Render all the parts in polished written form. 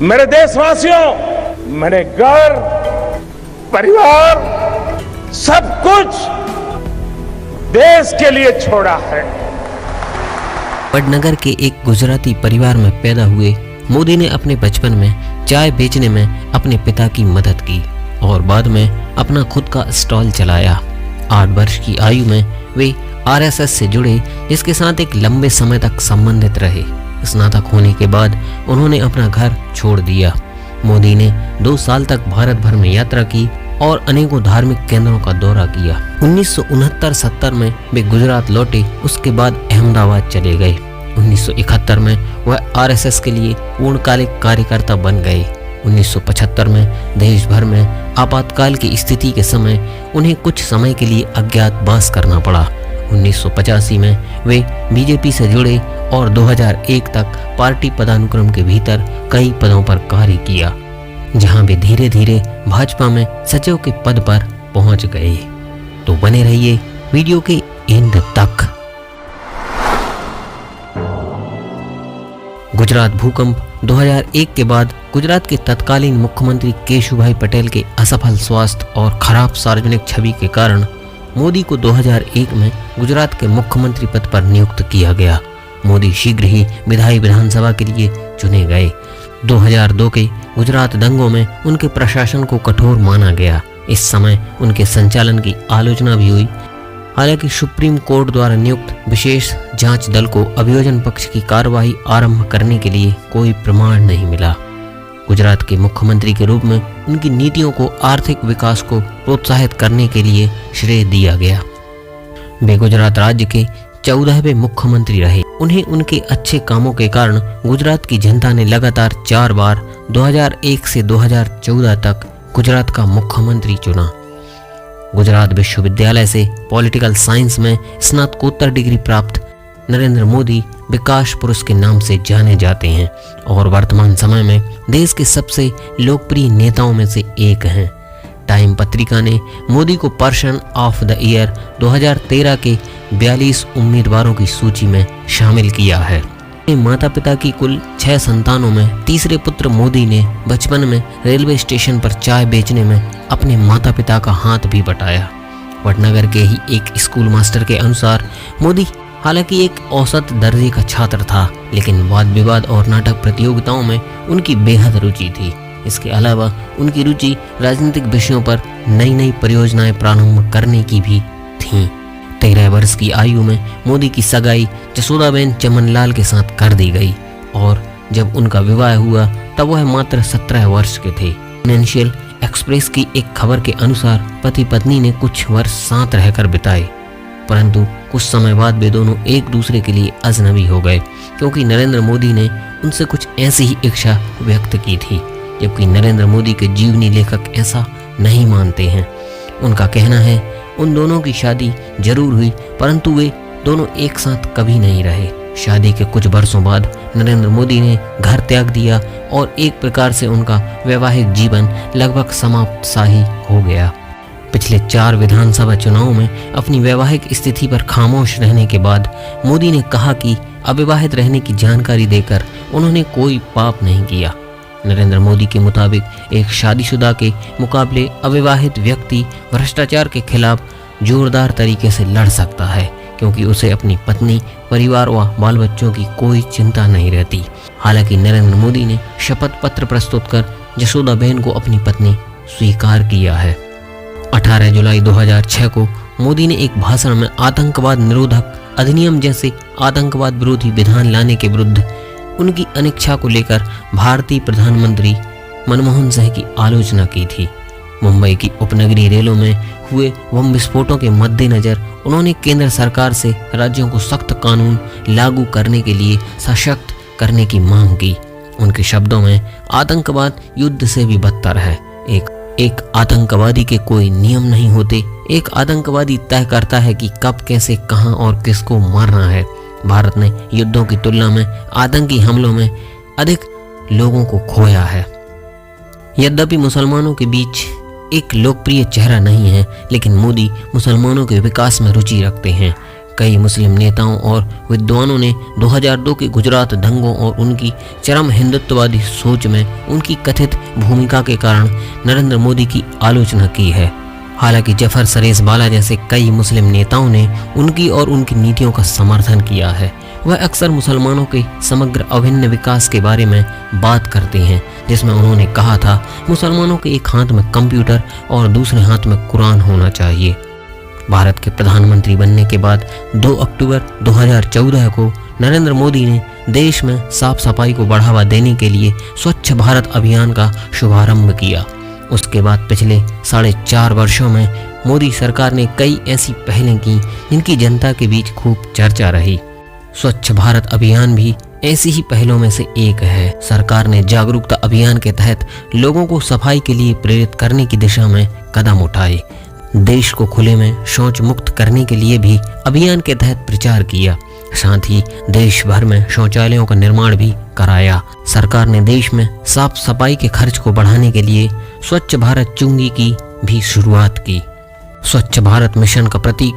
मेरे देशवासियों, मैंने घर, परिवार, सब कुछ देश के लिए छोड़ा है। वडनगर के एक गुजराती परिवार में पैदा हुए मोदी ने अपने बचपन में चाय बेचने में अपने पिता की मदद की और बाद में अपना खुद का स्टॉल चलाया। 8 वर्ष की आयु में वे आरएसएस से जुड़े, जिसके साथ एक लंबे समय तक संबंधित रहे। स्नातक होने के बाद उन्होंने अपना घर छोड़ दिया। मोदी ने 2 साल तक भारत भर में यात्रा की और अनेकों धार्मिक केंद्रों का दौरा किया। 1969-70 में वे गुजरात लौटे, उसके बाद अहमदाबाद चले गए। 1971 में वह आरएसएस के लिए पूर्णकालिक कार्यकर्ता बन गए। 1975 में देश भर में आपातकाल की स्थिति के समय उन्हें कुछ समय के लिए अज्ञातवास करना पड़ा। 1985 में वे बीजेपी से जुड़े और 2001 तक पार्टी पदानुक्रम के भीतर कई पदों पर कार्य किया, जहां वे धीरे धीरे भाजपा में सचिव के पद पर पहुंच गए। तो बने रहिए वीडियो के एंड तक। गुजरात भूकंप 2001 के बाद गुजरात के तत्कालीन मुख्यमंत्री केशुभाई पटेल के असफल स्वास्थ्य और खराब सार्वजनिक छवि के कारण मोदी को 2001 में गुजरात के मुख्यमंत्री पद पर नियुक्त किया गया। मोदी शीघ्र ही विधायी विधानसभा के लिए चुने गए। 2002 के गुजरात दंगों में उनके प्रशासन को कठोर माना गया। इस समय उनके संचालन की आलोचना भी हुई। हालांकि सुप्रीम कोर्ट द्वारा नियुक्त विशेष जांच दल को अभियोजन पक्ष की कार्रवाई आरंभ करने के लिए कोई प्रमाण नहीं मिला। गुजरात के मुख्यमंत्री के रूप में उनकी नीतियों को आर्थिक विकास को प्रोत्साहित करने के लिए श्रेय दिया गया। वे गुजरात राज्य के 14वें मुख्यमंत्री रहे। उन्हें उनके अच्छे कामों के कारण गुजरात की जनता ने लगातार 4 बार 2001 से 2014 तक गुजरात का मुख्यमंत्री चुना। गुजरात विश्वविद्यालय से पॉलिटिकल साइंस में स्नातकोत्तर डिग्री प्राप्त नरेंद्र मोदी विकास पुरुष के नाम से जाने जाते हैं और वर्तमान समय में देश के सबसे लोकप्रिय नेताओं में से एक हैं। टाइम पत्रिका ने मोदी को पर्सन ऑफ द ईयर 2013 के 42 उम्मीदवारों की सूची में शामिल किया है। माता पिता की कुल 6 संतानों में तीसरे पुत्र मोदी ने बचपन में रेलवे स्टेशन पर चाय बेचने में अपने माता पिता का हाथ भी बटाया। वडनगर के ही एक स्कूल मास्टर के अनुसार मोदी हालांकि एक औसत दर्जे का छात्र था, लेकिन वाद विवाद और नाटक प्रतियोगिताओं में उनकी बेहद रुचि थी। इसके अलावा उनकी रुचि राजनीतिक विषयों पर नई नई परियोजनाएं प्रारंभ करने की भी थी। 13 वर्ष की आयु में मोदी की सगाई जसोदाबेन चमनलाल के साथ कर दी गई और जब उनका विवाह हुआ तब वह मात्र 17 वर्ष के थे। फाइनेंशियल एक्सप्रेस की एक खबर के अनुसार पति पत्नी ने कुछ वर्ष साथ रहकर बिताए, परंतु कुछ समय बाद वे दोनों एक दूसरे के लिए अजनबी हो गए, क्योंकि नरेंद्र मोदी ने उनसे कुछ ऐसी ही इच्छा व्यक्त की थी, जबकि नरेंद्र मोदी के जीवनी लेखक ऐसा नहीं मानते हैं। उनका कहना है उन दोनों की शादी जरूर हुई, परंतु वे दोनों एक साथ कभी नहीं रहे। शादी के कुछ वर्षों बाद नरेंद्र मोदी ने घर त्याग दिया और एक प्रकार से उनका वैवाहिक जीवन लगभग समाप्त सा ही हो गया। पिछले 4 विधानसभा चुनावों में अपनी वैवाहिक स्थिति पर खामोश रहने के बाद मोदी ने कहा कि अविवाहित रहने की जानकारी देकर उन्होंने कोई पाप नहीं किया। नरेंद्र मोदी के मुताबिक एक शादीशुदा के मुकाबले अविवाहित व्यक्ति भ्रष्टाचार के खिलाफ जोरदार तरीके से लड़ सकता है, क्योंकि उसे अपनी पत्नी, परिवार व बाल बच्चों की कोई चिंता नहीं रहती। हालांकि नरेंद्र मोदी ने शपथ पत्र प्रस्तुत कर जसोदाबेन को अपनी पत्नी स्वीकार किया है। 18 जुलाई 2006 को मोदी ने एक भाषण में आतंकवाद निरोधक अधिनियम जैसे आतंकवाद विरोधी विधान लाने के विरुद्ध उनकी अनिच्छा को लेकर भारतीय प्रधानमंत्री मनमोहन सिंह की आलोचना की थी। मुंबई की उपनगरीय रेलों में हुए बम विस्फोटों के मद्देनजर उन्होंने केंद्र सरकार से राज्यों को सख्त कानून लागू करने के लिए सशक्त करने की मांग की। उनके शब्दों में आतंकवाद युद्ध से भी बदतर है। एक आतंकवादी के कोई नियम नहीं होते। एक आतंकवादी तय करता है कि कब, कैसे, कहां और किसको मारना है। भारत ने युद्धों की तुलना में आतंकी हमलों में अधिक लोगों को खोया है। यद्यपि मुसलमानों के बीच एक लोकप्रिय चेहरा नहीं है, लेकिन मोदी मुसलमानों के विकास में रुचि रखते हैं। कई मुस्लिम नेताओं और विद्वानों ने 2002 के गुजरात दंगों और उनकी चरम हिंदुत्ववादी सोच में उनकी कथित भूमिका के कारण नरेंद्र मोदी की आलोचना की है। हालांकि जफर सरेश बाला जैसे कई मुस्लिम नेताओं ने उनकी और उनकी नीतियों का समर्थन किया है। वह अक्सर मुसलमानों के समग्र अभिन्न विकास के बारे में बात करते हैं, जिसमें उन्होंने कहा था मुसलमानों के एक हाथ में कंप्यूटर और दूसरे हाथ में कुरान होना चाहिए। भारत के प्रधानमंत्री बनने के बाद 2 अक्टूबर 2014 को नरेंद्र मोदी ने देश में साफ सफाई को बढ़ावा देने के लिए स्वच्छ भारत अभियान का शुभारंभ किया। उसके बाद पिछले 4.5 वर्षों में मोदी सरकार ने कई ऐसी पहलें की जिनकी जनता के बीच खूब चर्चा रही। स्वच्छ भारत अभियान भी ऐसी ही पहलों में से एक है। सरकार ने जागरूकता अभियान के तहत लोगों को सफाई के लिए प्रेरित करने की दिशा में कदम उठाए। देश को खुले में शौच मुक्त करने के लिए भी अभियान के तहत प्रचार किया। साथ ही देश भर में शौचालयों का निर्माण भी कराया। सरकार ने देश में साफ सफाई के खर्च को बढ़ाने के लिए स्वच्छ भारत चुंगी की भी शुरुआत की। स्वच्छ भारत मिशन का प्रतीक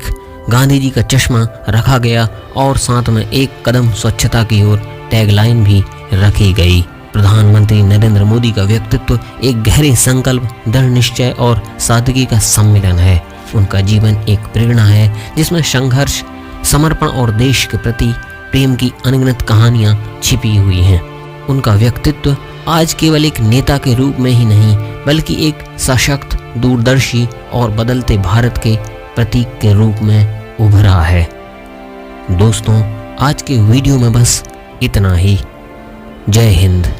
गांधी जी का चश्मा रखा गया और साथ में एक कदम स्वच्छता की ओर टैगलाइन भी रखी गई। प्रधानमंत्री नरेंद्र मोदी का व्यक्तित्व एक गहरे संकल्प, दृढ़ निश्चय और सादगी का सम्मिलन है। उनका जीवन एक प्रेरणा है जिसमें संघर्ष, समर्पण और देश के प्रति प्रेम की अनगिनत कहानियां छिपी हुई हैं। उनका व्यक्तित्व आज केवल एक नेता के रूप में ही नहीं बल्कि एक सशक्त, दूरदर्शी और बदलते भारत के प्रतीक के रूप में उभरा है। दोस्तों, आज के वीडियो में बस इतना ही। जय हिंद।